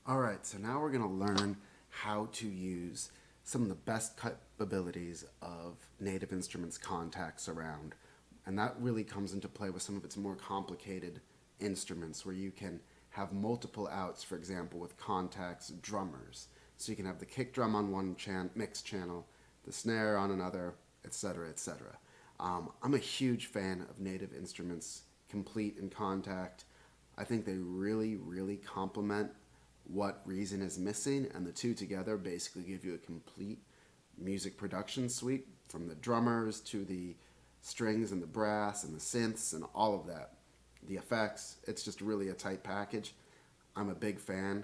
Alright, so now we're going to learn how to use some of the best capabilities of Native Instruments Kontakt around. And that really comes into play with some of its more complicated instruments where you can have multiple outs, for example, with Kontakt's drummers. So you can have the kick drum on one mix channel, the snare on another, etc., etc. I'm a huge fan of Native Instruments Complete and Kontakt. I think they really, really complement what Reason is missing, and the two together basically give you a complete music production suite from the drummers to the strings and the brass and the synths and all of that. The effects, it's just really a tight package. I'm a big fan.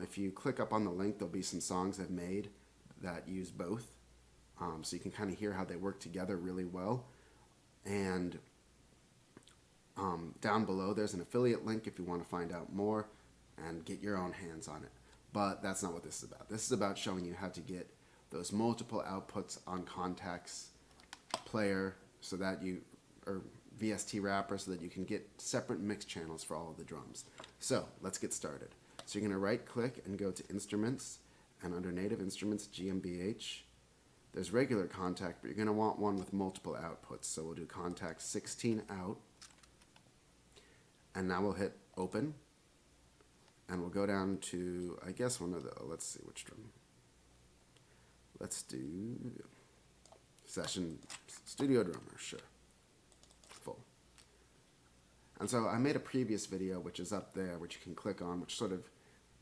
If you click up on the link, there'll be some songs I've made that use both. So you can kind of hear how they work together really well. And down below, there's an affiliate link if you want to find out more and get your own hands on it. But that's not what this is about. This is about showing you how to get those multiple outputs on Kontakt's player so that you, or VST wrapper, so that you can get separate mix channels for all of the drums. So let's get started. So you're going to right click and go to Instruments, and under Native Instruments GmbH, there's regular Kontakt, but you're going to want one with multiple outputs. So we'll do Kontakt 16 out, and now we'll hit Open. And we'll go down to, I guess, one of the, let's see which drum. Let's do Session Studio Drummer, sure. Full. And so I made a previous video, which is up there, which you can click on, which sort of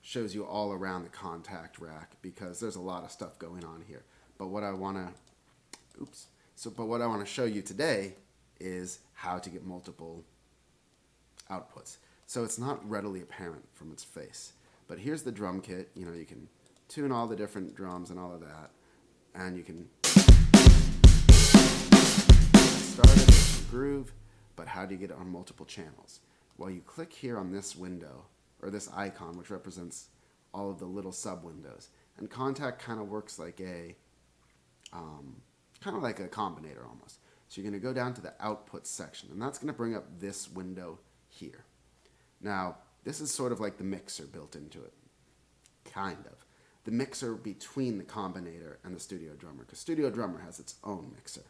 shows you all around the Kontakt rack, because there's a lot of stuff going on here. But what I want to show you today is how to get multiple outputs. So it's not readily apparent from its face. But here's the drum kit. You know, you can tune all the different drums and all of that. And you can start it with a groove, but how do you get it on multiple channels? Well, you click here on this window, or this icon, which represents all of the little sub-windows. And Kontakt kind of works like a combinator almost. So you're going to go down to the output section, and that's going to bring up this window here. Now, this is sort of like the mixer built into it, kind of. The mixer between the combinator and the studio drummer, because studio drummer has its own mixer.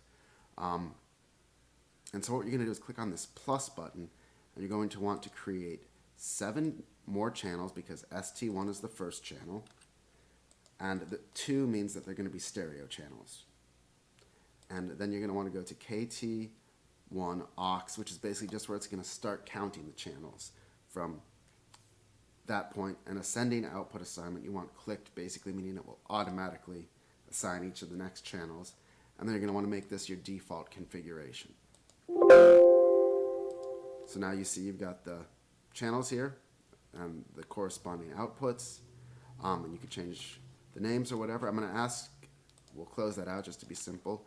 And so what you're going to do is click on this plus button, and you're going to want to create 7 more channels, because ST1 is the first channel, and the 2 means that they're going to be stereo channels. And then you're going to want to go to KT1 aux, which is basically just where it's going to start counting the channels. From that point, an ascending output assignment you want clicked, basically meaning it will automatically assign each of the next channels. And then you're going to want to make this your default configuration. So now you see you've got the channels here and the corresponding outputs, and you can change the names or whatever. I'm going to ask, we'll close that out just to be simple.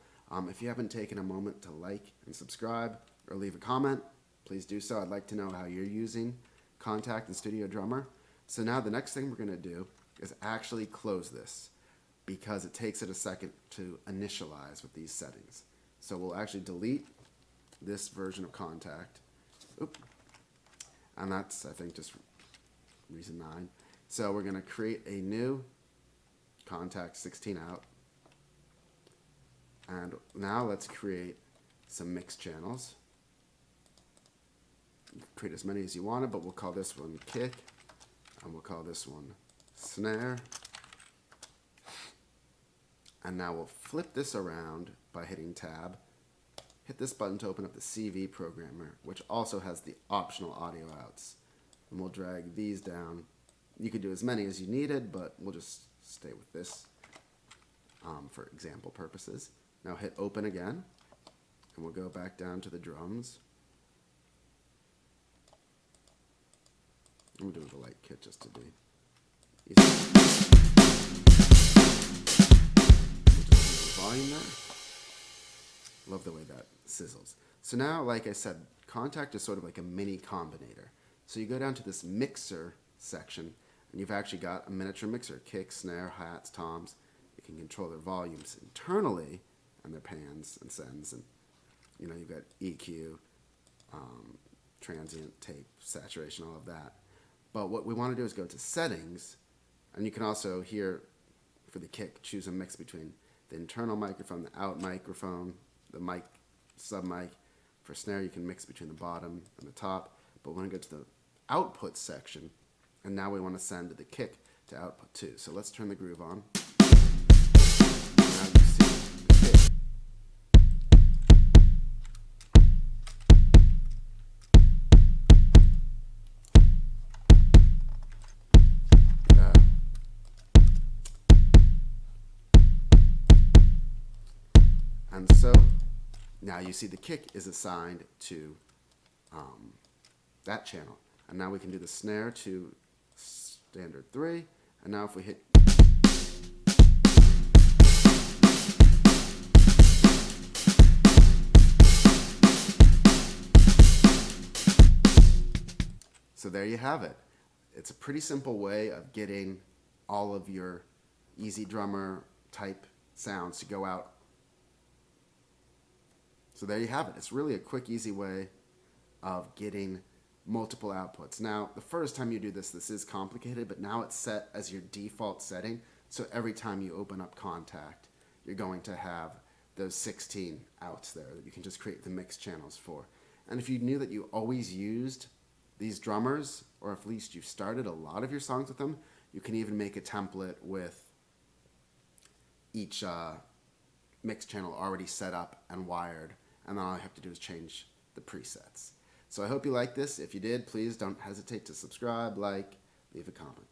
If you haven't taken a moment to like and subscribe or leave a comment, please do so. I'd like to know how you're using Kontakt and Studio Drummer. So now the next thing we're going to do is actually close this, because it takes it a second to initialize with these settings. So we'll actually delete this version of Kontakt. And that's, I think, just Reason 9. So we're going to create a new Kontakt 16 out. And now let's create some mix channels. You can create as many as you wanted, but we'll call this one kick, and we'll call this one snare. And now we'll flip this around by hitting tab. Hit this button to open up the CV programmer, which also has the optional audio outs. And we'll drag these down. You could do as many as you needed, but we'll just stay with this for example purposes. Now hit open again, and we'll go back down to the drums. I'm going to do the light kit just to be easy. Just the volume there. Love the way that sizzles. So now, like I said, Kontakt is sort of like a mini combinator. So you go down to this mixer section, and you've actually got a miniature mixer: kick, snare, hats, toms. You can control their volumes internally and their pans and sends, and you've got EQ, transient, tape, saturation, all of that. But what we want to do is go to Settings, And you can also here, for the kick, choose a mix between the internal microphone, the out microphone, the mic, sub mic. For snare, you can mix between the bottom and the top, but we want to go to the output section, and now we want to send the kick to output 2. So let's turn the groove on. Now you see the kick. And so now you see the kick is assigned to that channel. And now we can do the snare to standard 3. And now if we hit so there you have it. It's a pretty simple way of getting all of your easy drummer type sounds to go out. So there you have it. It's really a quick, easy way of getting multiple outputs. Now, the first time you do this, this is complicated, but now it's set as your default setting. So every time you open up Kontakt, you're going to have those 16 outs there that you can just create the mix channels for. And if you knew that you always used these drummers, or at least you started a lot of your songs with them, you can even make a template with each mix channel already set up and wired, and then all you have to do is change the presets. So I hope you liked this. If you did, please don't hesitate to subscribe, like, leave a comment.